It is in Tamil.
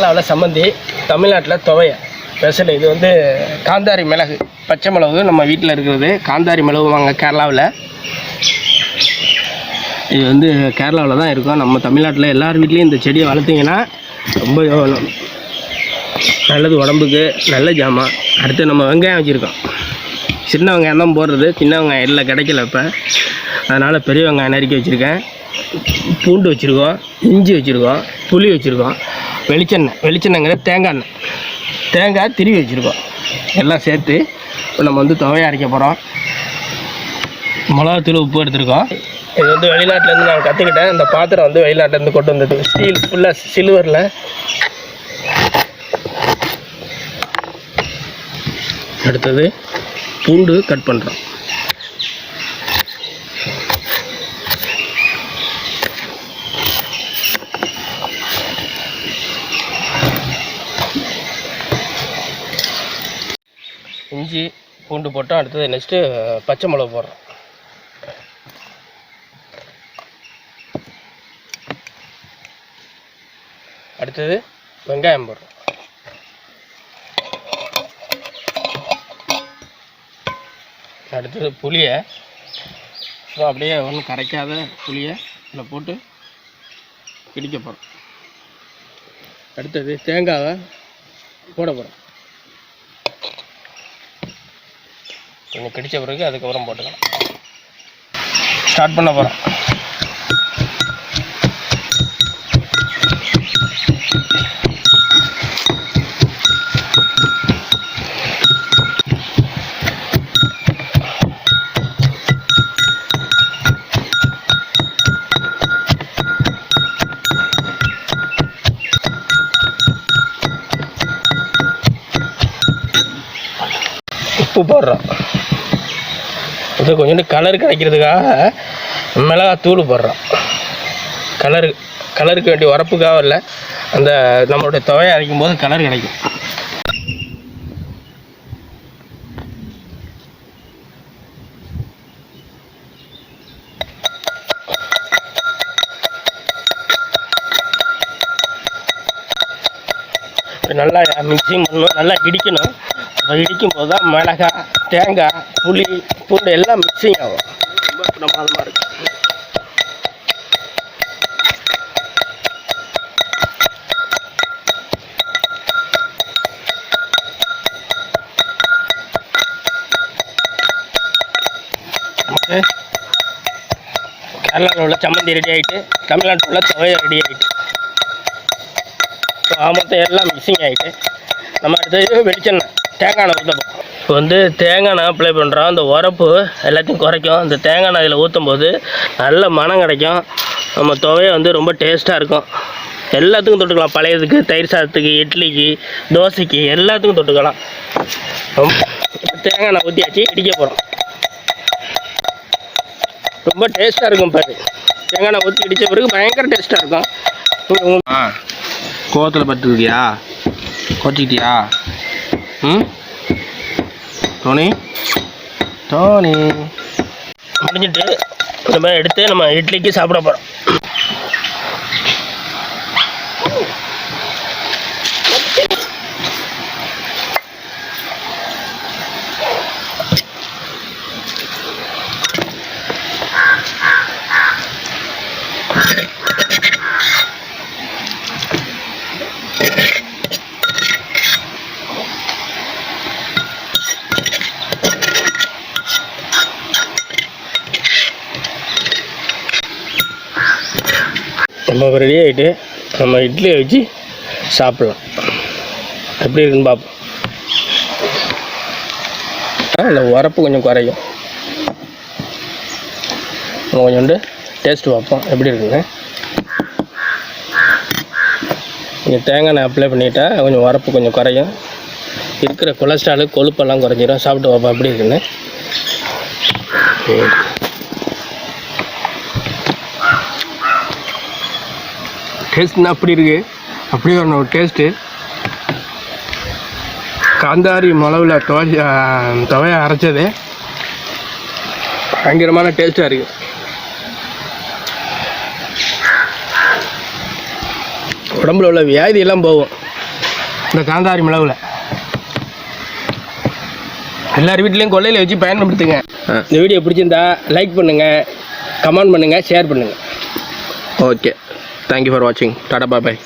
கேரளாவில் சம்மந்தி, தமிழ்நாட்டில் துவையை ஸ்பெஷல். இது வந்து காந்தாரி மிளகு, பச்சை மிளகு நம்ம வீட்டில் இருக்கிறது. காந்தாரி மிளகு வாங்க கேரளாவில். இது வந்து கேரளாவில் தான் இருக்கும். நம்ம தமிழ்நாட்டில் எல்லார் வீட்லேயும் இந்த செடியை வளர்த்திங்கன்னா ரொம்ப நல்லது, உடம்புக்கு நல்ல ஜாமான். அடுத்து நம்ம வெங்காயம் வச்சுருக்கோம். சின்ன வெங்காயம் தான் போடுறது, சின்ன வெங்காயம் எல்லாம் கிடைக்கல இப்போ, அதனால் பெரிய வெங்காயம் நறுக்கி வச்சுருக்கேன். பூண்டு வச்சுருக்கோம், இஞ்சி வச்சுருக்கோம், புளி வச்சுருக்கோம், வெளிச்செண்ணெய்ங்கிற தேங்காய் திருவி வச்சுருக்கோம். எல்லாம் சேர்த்து இப்போ நம்ம வந்து துவையை அரைக்க போகிறோம். மிளகாத்தூள், உப்பு எடுத்துருக்கோம். இது வந்து வெளிநாட்டிலேருந்து நான் கற்றுக்கிட்டேன். இந்த பாத்திரம் வந்து வெளிநாட்டிலேருந்து கொண்டு வந்தது. ஸ்டீல் ஃபுல்லாக சில்வரில். அடுத்தது பூண்டு கட் பண்ணுறோம். இஞ்சி பூண்டு போட்டோம். அடுத்தது நெக்ஸ்ட்டு பச்சை மிளகு போடுறோம். அடுத்தது வெங்காயம் போடுறோம். அடுத்தது புளியை அப்படியே ஒன்றும் கரைக்காத புளியை இதில் போட்டு இடிக்க போகிறோம். அடுத்தது தேங்காவை போட போகிறோம். கொஞ்சம் கிடிச்ச பிறகு அதுக்கப்புறம் போட்டுக்கலாம். ஸ்டார்ட் பண்ண போகிறோம். உப்பு போடுறோம். இது கொஞ்சோண்டு கலர் கிடைக்கிறதுக்காக மிளகாத்தூள் போடுறோம். கலருக்கு வேண்டிய உரப்புக்காக இல்லை, அந்த நம்மளுடைய துவையை அரைக்கும் போது கலர் கிடைக்கும். நல்லா மிக்சிங் பண்ணணும், நல்லா இடிக்கணும். அப்போ இடிக்கும் போது தான் மிளகாய், தேங்காய், புளி, பூண்டு எல்லாம் மிக்சிங் ஆகும். ரொம்ப பிரமாதமாக இருக்கும். நமக்கு கேரளாவில் உள்ள சம்மந்தி ரெடி ஆகிட்டு, தமிழ்நாட்டில் உள்ள துவையை ரெடி ஆகிட்டு, மொத்தம் எல்லாம் மிக்சிங் ஆகிட்டு, நம்ம அடுத்தது வெளிச்செண்ணெய், தேங்காய் எண்ணெய் ஊற்றப்போம். இப்போ வந்து தேங்காய் எண்ணெய் அப்ளை பண்ணுறோம். அந்த உரப்பு எல்லாத்தையும் குறைக்கும். இந்த தேங்காய் எண்ணெய் இதில் ஊற்றும் போது நல்ல மனம் கிடைக்கும். நம்ம துவையை வந்து ரொம்ப டேஸ்ட்டாக இருக்கும். எல்லாத்துக்கும் தொட்டுக்கலாம். பழையதுக்கு, தயிர் சாதத்துக்கு, இட்லிக்கு, தோசைக்கு எல்லாத்துக்கும் தொட்டுக்கலாம். தேங்காய் எண்ணெய் ஊற்றியாச்சு, இடிக்க போகிறோம். ரொம்ப டேஸ்ட்டாக இருக்கும். பாரு, தேங்காய் எண்ணெய் ஊற்றி இடித்த பிறகு பயங்கர டேஸ்ட்டாக இருக்கும். கோவத்தில் பட்டுருக்கியா? கோச்சிக்கிட்டியா? டோனி முடிஞ்சிட்டு இந்த மாதிரி எடுத்து நம்ம இட்லிக்கு சாப்பிட போகிறோம். நம்ம ரெடி ஆகிட்டு நம்ம இட்லியை வச்சு சாப்பிட்லாம். எப்படி இருக்குன்னு பார்ப்போம். இல்லை, உரப்பு கொஞ்சம் குறையும். நம்ம கொஞ்சோண்டு டேஸ்ட்டு பார்ப்போம் எப்படி இருக்குன்னு. நீங்கள் தேங்காய் எண்ணெய் அப்ளை பண்ணிட்டா கொஞ்சம் உரப்பு கொஞ்சம் குறையும். இருக்கிற கொலஸ்ட்ராலு, கொழுப்பெல்லாம் குறைஞ்சிடும். சாப்பிட்டு பார்ப்போம் எப்படி இருக்குன்னு. டேஸ்ட்னா அப்படி இருக்குது. அப்படியே ஒரு டேஸ்ட்டு. காந்தாரி மிளகுல துவையை அரைச்சது பயங்கரமான டேஸ்ட்டாக இருக்குது. உடம்புல உள்ள வியாதியெல்லாம் போகும். இந்த காந்தாரி மிளகுல எல்லார் வீட்லேயும் கொல்லையில் வச்சு பயன்படுத்துங்க. இந்த வீடியோ பிடிச்சிருந்தா லைக் பண்ணுங்கள், கமெண்ட் பண்ணுங்கள், ஷேர் பண்ணுங்கள். ஓகே, தேங்க்யூ ஃபார் வாட்சிங். டாடா பாய்.